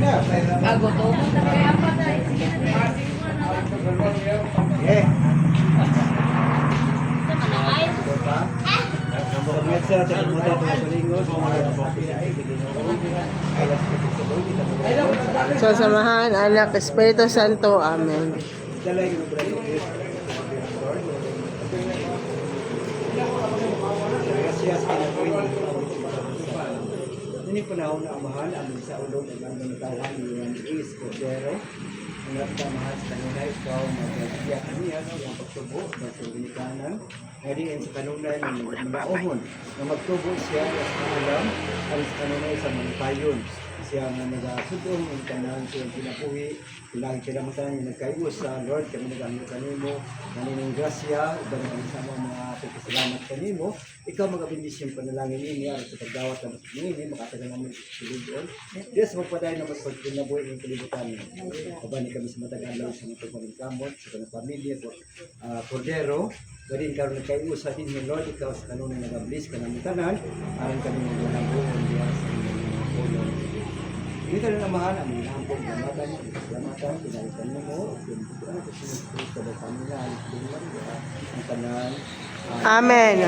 Bago to. Eh. So, samahan, anak, Espiritu Santo. Amen. Ini panahon na amahan ang sa ulong ng mga tawhan ng is Cordero. Ang nagtamahal sa kanila ikaw mag-iyak niya ang pagtubo ng Dominikanan. Ngariin sa kanunay ng mga na magtubo siya sa ulam ang sa kanunay sa mga payon. Siya nga nagasudong ang kanang siyang pinapuhi. Kailangan kilamutan yung nagkaibos sa Lord. Kami nagamit kanimo. Kaninong grasya. Ibang ang mga pagkasalamat kanimo. Ikaw mag-abindis yung panalangin niya at sa pagdawat na mas pinili. Makatagal namin sa Diyos, magpaday na mas pagkinabuhi ng kalibutan niya. Kabani kami sa matagalang sa mga pagkamot, sa kanang pamilya, Cordero. Galing karoon nagkaibos sa atin yung Lord. Ikaw sa kanunay nag-ablis ka ng tanan. Aron kami magbuhan diya sa mga pulong. Dito na mahal ang mga ampong gamatan, gamatan, pinalitan mo, yung Kristo ba sa nila, ang tanan. Amen.